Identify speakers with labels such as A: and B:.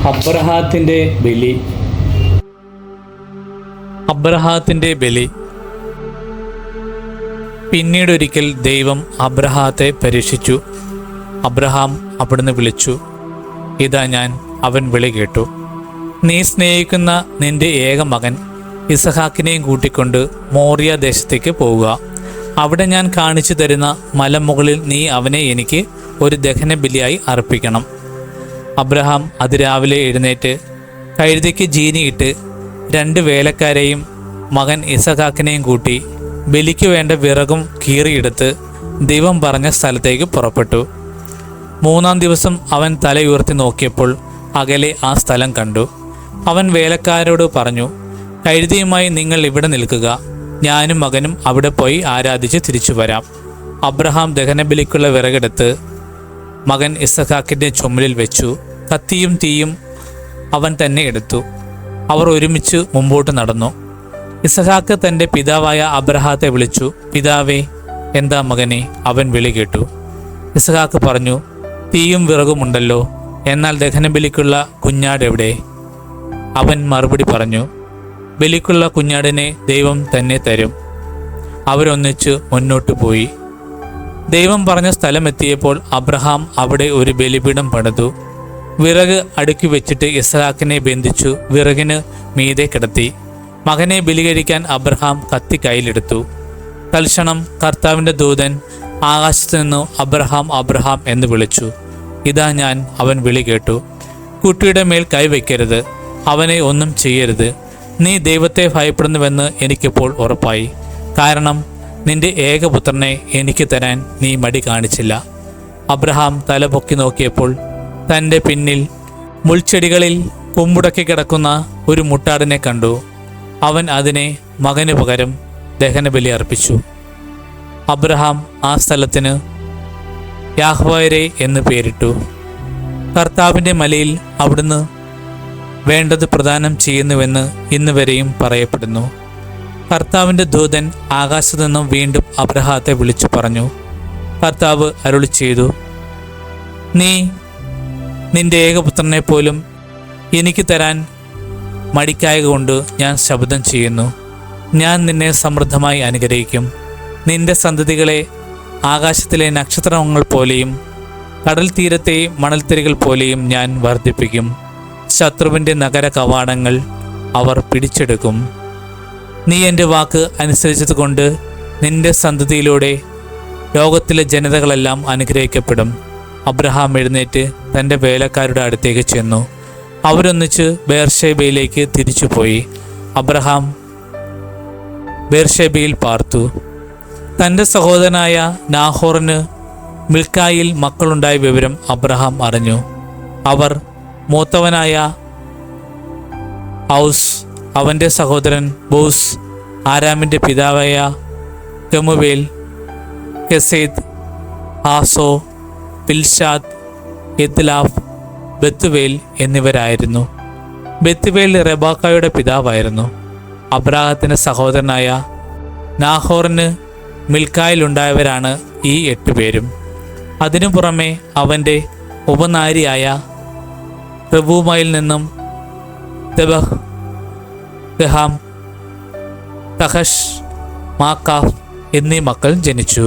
A: അബ്രഹാത്തിൻ്റെ ബലി. അബ്രഹാത്തിൻ്റെ ബലി. പിന്നീടൊരിക്കൽ ദൈവം അബ്രഹാത്തെ പരീക്ഷിച്ചു. അബ്രഹാം അവിടുന്ന് വിളിച്ചു, ഇതാ ഞാൻ. അവൻ വിളി കേട്ടു. നീ സ്നേഹിക്കുന്ന നിന്റെ ഏക മകൻ ഇസഹാക്കിനെയും കൂട്ടിക്കൊണ്ട് മോറിയ ദേശത്തേക്ക് പോവുക. അവിടെ ഞാൻ കാണിച്ചു തരുന്ന മലമുകളിൽ നീ അവനെ എനിക്ക് ഒരു ദഹനബലിയായി അർപ്പിക്കണം. അബ്രഹാം അതിരാവിലെ എഴുന്നേറ്റ് കഴുതയ്ക്ക് ജീനിയിട്ട് 2 വേലക്കാരെയും മകൻ ഇസഹാക്കിനെയും കൂട്ടി ബലിക്ക് വേണ്ട വിറകും കീറിയെടുത്ത് ദൈവം പറഞ്ഞ സ്ഥലത്തേക്ക് പുറപ്പെട്ടു. 3-ാം ദിവസം അവൻ തലയുയർത്തി നോക്കിയപ്പോൾ അകലെ ആ സ്ഥലം കണ്ടു. അവൻ വേലക്കാരോട് പറഞ്ഞു, കഴുതയുമായി നിങ്ങൾ ഇവിടെ നിൽക്കുക, ഞാനും മകനും അവിടെ പോയി ആരാധിച്ച് തിരിച്ചു വരാം. അബ്രഹാം ദഹനബലിക്കുള്ള വിറകെടുത്ത് മകൻ ഇസഹാക്കിൻ്റെ ചുമലിൽ വെച്ചു. കത്തിയും തീയും അവൻ തന്നെ എടുത്തു. അവർ ഒരുമിച്ച് മുമ്പോട്ട് നടന്നു. ഇസഹാക്ക് തൻ്റെ പിതാവായ അബ്രഹാത്തെ വിളിച്ചു, പിതാവേ, എന്താ മകനെ? അവൻ വിളി കേട്ടു. ഇസഹാക്ക് പറഞ്ഞു, തീയും വിറകുമുണ്ടല്ലോ, എന്നാൽ ദഹനബലിക്കുള്ള കുഞ്ഞാട് എവിടെ? അവൻ മറുപടി പറഞ്ഞു, ബലിക്കുള്ള കുഞ്ഞാടിനെ ദൈവം തന്നെ തരും. അവരൊന്നിച്ച് മുന്നോട്ട് പോയി. ദൈവം പറഞ്ഞ സ്ഥലമെത്തിയപ്പോൾ അബ്രഹാം അവിടെ ഒരു ബലിപീഠം പണിതു. വിറക് അടുക്കി വെച്ചിട്ട് ഇസഹാക്കിനെ ബന്ധിച്ചു വിറകിന് മീതെ കിടത്തി. മകനെ ബലി കഴിക്കാൻ അബ്രഹാം കത്തി കയ്യിലെടുത്തു. തൽക്ഷണം കർത്താവിൻ്റെ ദൂതൻ ആകാശത്തു നിന്നു അബ്രഹാം അബ്രഹാം എന്ന് വിളിച്ചു. ഇതാ ഞാൻ. അവൻ വിളി കേട്ടു. കുട്ടിയുടെ മേൽ കൈവയ്ക്കരുത്, അവനെ ഒന്നും ചെയ്യരുത്. നീ ദൈവത്തെ ഭയപ്പെടുന്നുവെന്ന് എനിക്കിപ്പോൾ ഉറപ്പായി. കാരണം നിന്റെ ഏകപുത്രനെ എനിക്ക് തരാൻ നീ മടി കാണിച്ചില്ല. അബ്രഹാം തല പൊക്കി നോക്കിയപ്പോൾ തൻ്റെ പിന്നിൽ മുൾച്ചെടികളിൽ കുമ്പുടക്കി കിടക്കുന്ന ഒരു മുട്ടാടിനെ കണ്ടു. അവൻ അതിനെ മകന് പകരം ദഹനബലി അർപ്പിച്ചു. അബ്രഹാം ആ സ്ഥലത്തിന് യാഹ്വരെ എന്ന് പേരിട്ടു. കർത്താവിൻ്റെ മലയിൽ അവിടുന്ന് വേണ്ടത് പ്രദാനം ചെയ്യുന്നുവെന്ന് ഇന്ന് വരെയും പറയപ്പെടുന്നു. കർത്താവിൻ്റെ ദൂതൻ ആകാശത്തു നിന്നും വീണ്ടും അബ്രഹാത്തെ വിളിച്ചു പറഞ്ഞു, കർത്താവ് അരുളി ചെയ്തു, നീ നിന്റെ ഏകപുത്രനെ പോലും എനിക്ക് തരാൻ മടിക്കായക കൊണ്ട് ഞാൻ ശപഥം ചെയ്യുന്നു. ഞാൻ നിന്നെ സമൃദ്ധമായി അനുഗ്രഹിക്കും. നിന്റെ സന്തതികളെ ആകാശത്തിലെ നക്ഷത്രങ്ങൾ പോലെയും കടൽ തീരത്തെ മണൽത്തിരികൾ പോലെയും ഞാൻ വർദ്ധിപ്പിക്കും. ശത്രുവിൻ്റെ നഗര കവാടങ്ങൾ അവർ പിടിച്ചെടുക്കും. നീ എൻ്റെ വാക്ക് അനുസരിച്ചതുകൊണ്ട് നിന്റെ സന്തതിയിലൂടെ ലോകത്തിലെ ജനതകളെല്ലാം അനുഗ്രഹിക്കപ്പെടും. അബ്രഹാം എഴുന്നേറ്റ് തൻ്റെ വേലക്കാരുടെ അടുത്തേക്ക് ചെന്നു. അവരൊന്നിച്ച് ബേർഷേബയിലേക്ക് തിരിച്ചുപോയി. അബ്രഹാം ബേർഷേബയിൽ പാർത്തു. തൻ്റെ സഹോദരനായ നാഹോറിന് മിൽക്കായിൽ മക്കളുണ്ടായ വിവരം അബ്രഹാം അറിഞ്ഞു. അവർ മൂത്തവനായ ഔസ്, അവൻ്റെ സഹോദരൻ ബോസ്, ആരാമിൻ്റെ പിതാവായ കെമുവേൽ, കെസേദ്, ഹാസോ, പിൽഷാദ്, എത്ലാഫ്, ബെത്തുവേൽ എന്നിവരായിരുന്നു. ബെത്തുവേൽ റെബാക്കയുടെ പിതാവായിരുന്നു. അബ്രാഹത്തിൻ്റെ സഹോദരനായ നാഹോറിന് മിൽക്കായിലുണ്ടായവരാണ് ഈ 8 പേരും. അതിനു പുറമെ അവൻ്റെ ഉപനാരിയായ റബൂമയിൽ നിന്നും തെബഹ്, ഗഹാം, തഹഷ്, മാക്കാഫ് എന്നീ മക്കൾ ജനിച്ചു.